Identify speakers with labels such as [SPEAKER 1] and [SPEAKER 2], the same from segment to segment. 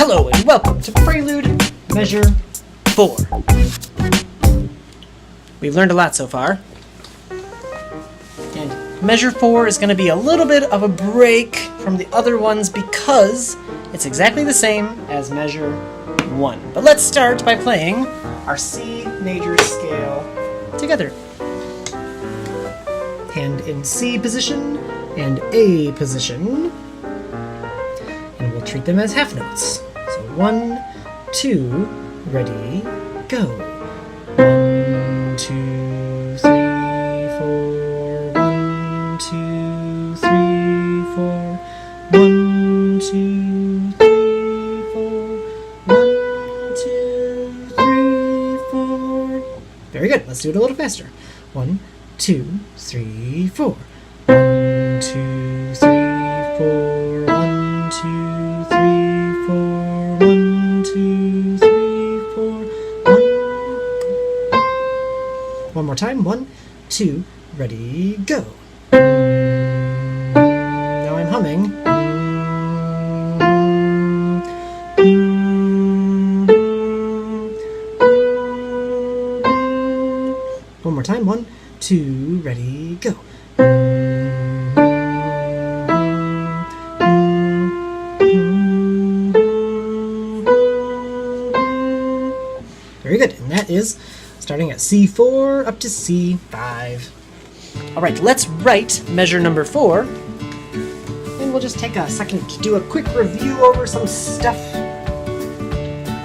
[SPEAKER 1] Hello and welcome to Prelude Measure 4. We've learned a lot so far. And Measure 4 is going to be a little bit of a break from the other ones because it's exactly the same as Measure 1. But let's start by playing our C major scale together. Hand in C position and A position. And we'll treat them as half notes. So 1, 2, ready, go. 1, 2, 3, 4. 1, 2, 3, 4. 1, 2, 3, 4. 1, 2, 3, 4. Very good. Let's do it a little faster. 1, 2, 3, 4. 1, 2, 3, 4. 1, 2, 3, 4. 1, 2, 3, 4. 1. One more time. 1, 2, ready, go. Now I'm humming. One more time. 1, 2, ready, go. Very good, and that is starting at C4 up to C5. Alright, let's write measure number 4, and we'll just take a second to do a quick review over some stuff.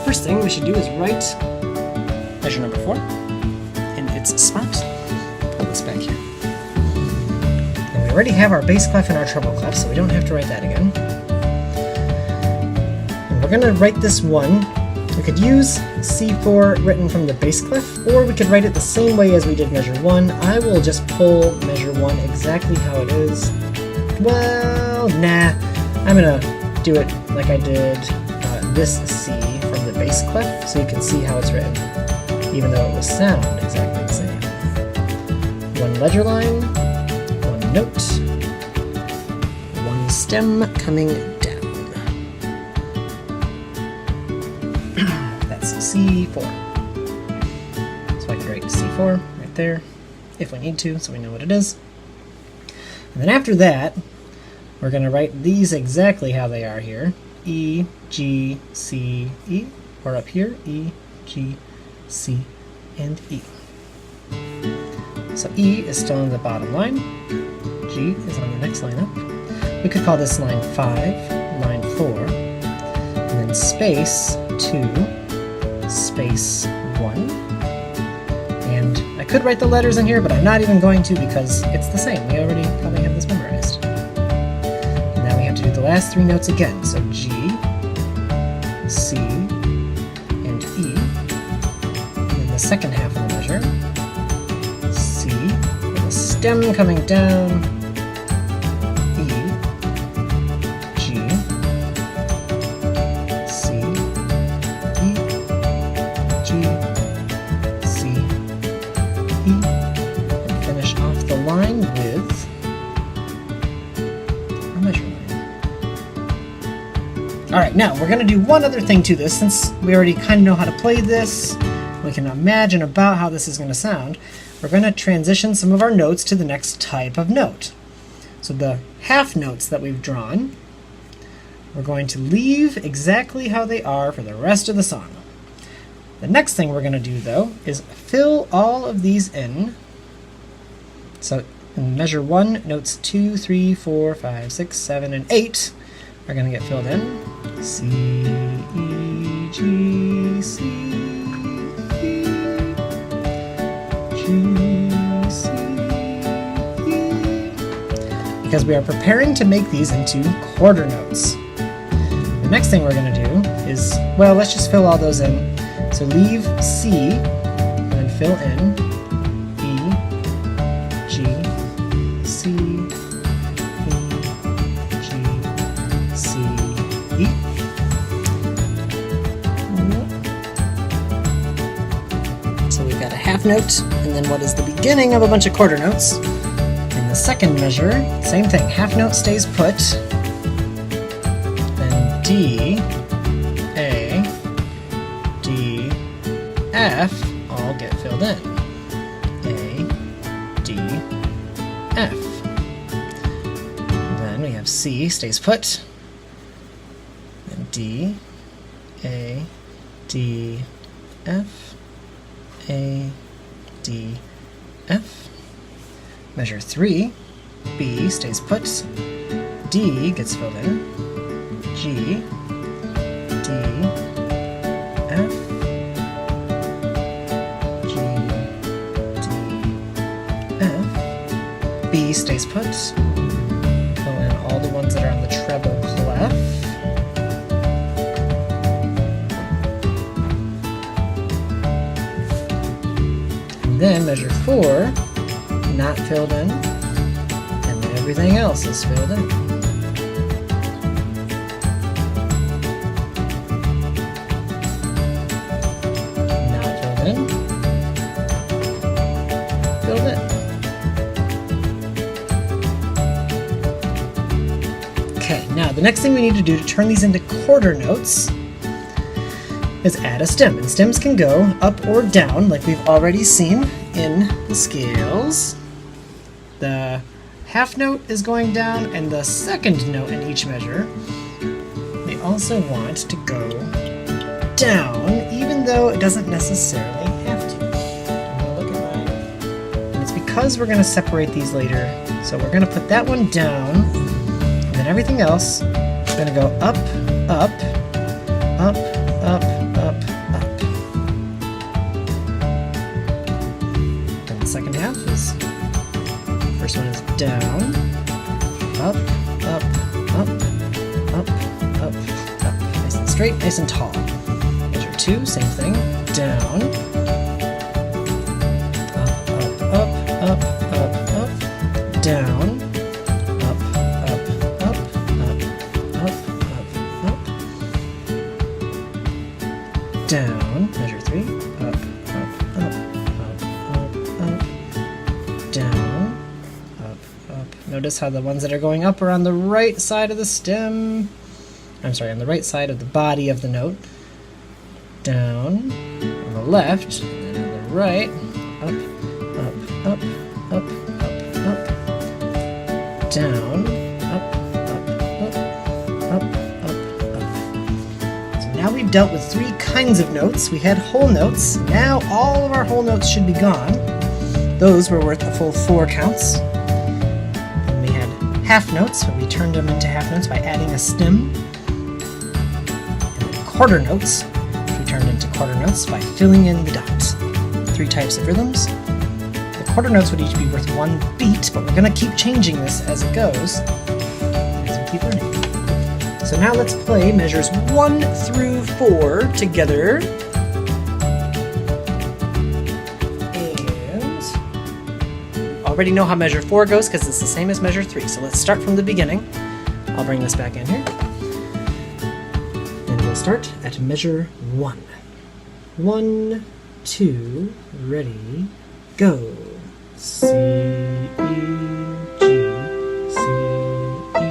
[SPEAKER 1] First thing we should do is write measure number 4 in its spot. Pull this back here. And we already have our bass clef and our treble clef, so we don't have to write that again. And we're going to write this one. We could use C4 written from the bass clef, or we could write it the same way as we did measure 1. I will just pull measure 1 exactly how it is. Well, nah. I'm going to do it like I did this C from the bass clef, so you can see how it's written, even though it will sound exactly the same. One ledger line, one note, one stem coming down. That's C4. So I can write C4 right there, if we need to, so we know what it is. And then after that, we're going to write these exactly how they are here. E, G, C, E. Or up here, E, G, C, and E. So E is still on the bottom line. G is on the next line up. We could call this line 5, line 4, and then space 2, space 1. And I could write the letters in here, but I'm not even going to because it's the same. We already probably have this memorized. And now we have to do the last 3 notes again. So G, C, and E. And then the second half of the measure, C, with a stem coming down, E, G, C, E, G, C, E, and finish off the line with a measure line. Alright, now we're going to do one other thing to this. Since we already kind of know how to play this, we can imagine about how this is going to sound. We're going to transition some of our notes to the next type of note. So the half notes that we've drawn, we're going to leave exactly how they are for the rest of the song. The next thing we're going to do, though, is fill all of these in. So in measure 1, notes 2, 3, 4, 5, 6, 7, and 8 are going to get filled in. C, E, G, C, E, G, C, E. Because we are preparing to make these into quarter notes. The next thing we're going to do is, well, let's just fill all those in. So leave C, and then fill in E, G, C, E, G, C, E. So we've got a half note, and then what is the beginning of a bunch of quarter notes. In the second measure, same thing, half note stays put, then D, F all get filled in. A, D, F. And then we have C stays put. And D, A, D, F, A, D, F. Measure 3, B stays put. D gets filled in. G, D, F, G, D, F. B stays put. Fill in all the ones that are on the treble clef. And then measure 4, not filled in, and everything else is filled in. Filled in. Okay, now the next thing we need to do to turn these into quarter notes is add a stem. And stems can go up or down, like we've already seen in the scales. The half note is going down, and the second note in each measure, we also want to go down, even though it doesn't necessarily have to. I'm gonna look at mine. And it's because we're gonna separate these later. So we're gonna put that one down, and then everything else is gonna go up, up, up, up, up, up. Then the second half is, first one is down, up, up, up, up, up, up. Nice and straight, nice and tall. 2, same thing, down, up, up, up, up, up, up, down, up, up, up, up, up, up, up, down, measure 3, up, up, up, up, up, up, down, up, up. Notice how the ones that are going up are on the right side of the stem, I'm sorry, on the right side of the body of the note. Down, on the left, and on the right, up, up, up, up, up, up, down, up, up, up, up, up, up. So now we've dealt with 3 kinds of notes. We had whole notes. Now all of our whole notes should be gone. Those were worth a full 4 counts. And we had half notes, but we turned them into half notes by adding a stem. And then quarter notes, turned into quarter notes by filling in the dots. 3 types of rhythms. The quarter notes would each be worth 1 beat, but we're going to keep changing this as it goes, as we keep learning. So now let's play measures 1 through 4 together. And already know how measure 4 goes because it's the same as measure 3. So let's start from the beginning. I'll bring this back in here. We'll start at measure 1. 1, 2, ready, go. C, E, G, C, E.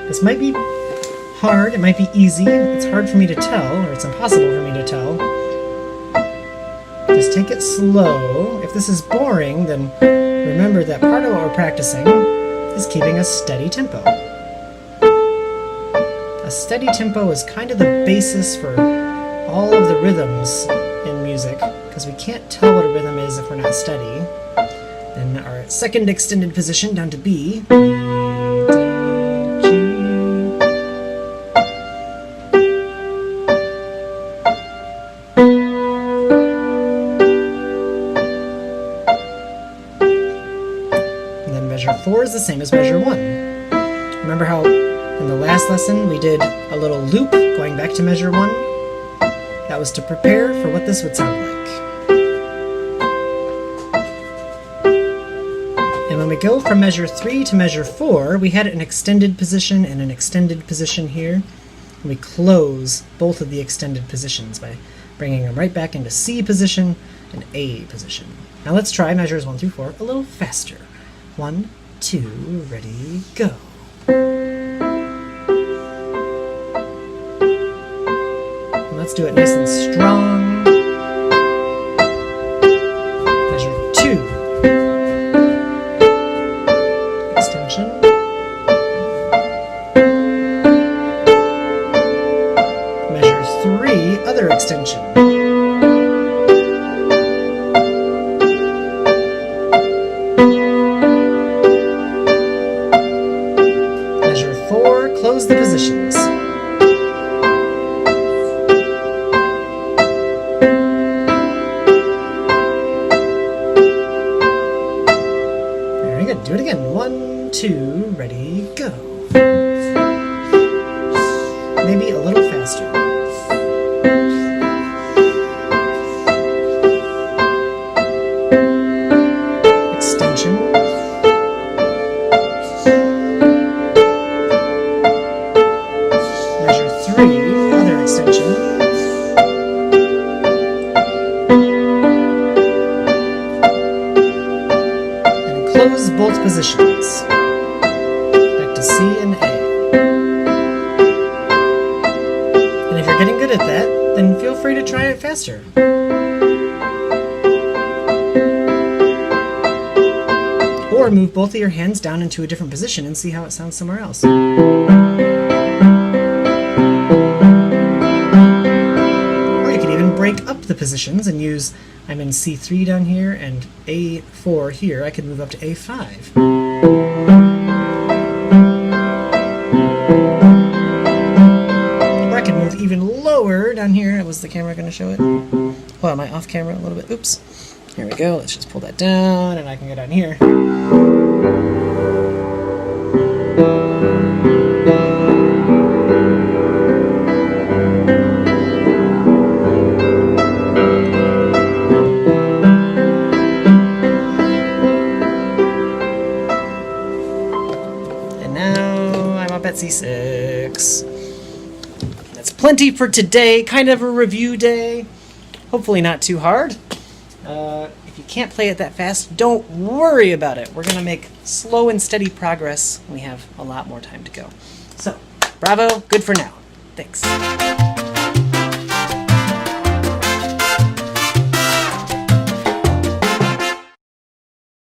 [SPEAKER 1] This might be hard, it might be easy, it's hard for me to tell, or it's impossible for me to tell. Just take it slow. If this is boring, then remember that part of what we're practicing is keeping a steady tempo. A steady tempo is kind of the basis for all of the rhythms in music, because we can't tell what a rhythm is if we're not steady. Then our second extended position down to B. B, D, G. And then measure 4 is the same as measure 1. Remember how in the last lesson we did a little loop going back to measure 1? That was to prepare for what this would sound like. And when we go from measure 3 to measure 4, we had an extended position and an extended position here. And we close both of the extended positions by bringing them right back into C position and A position. Now let's try measures 1 through 4 a little faster. 1, 2, ready, go. Let's do it nice and strong. extension. Measure 4, close the positions. Very good. Do it again. 1, 2, ready, go. Maybe a little faster. Extension. Measure 3, other extension. And close both positions. Back to C and A. If you're getting good at that, then feel free to try it faster. Or move both of your hands down into a different position and see how it sounds somewhere else. Or you can even break up the positions and use, I'm in C3 down here and A4 here, I could move up to A5. Even lower down here. Was the camera going to show it? Well, am I off camera a little bit? Oops. Here we go. Let's just pull that down and I can go down here. And now I'm up at C6. That's plenty for today. Kind of a review day. Hopefully not too hard. If you can't play it that fast, don't worry about it. We're going to make slow and steady progress. We have a lot more time to go. So, bravo. Good for now. Thanks.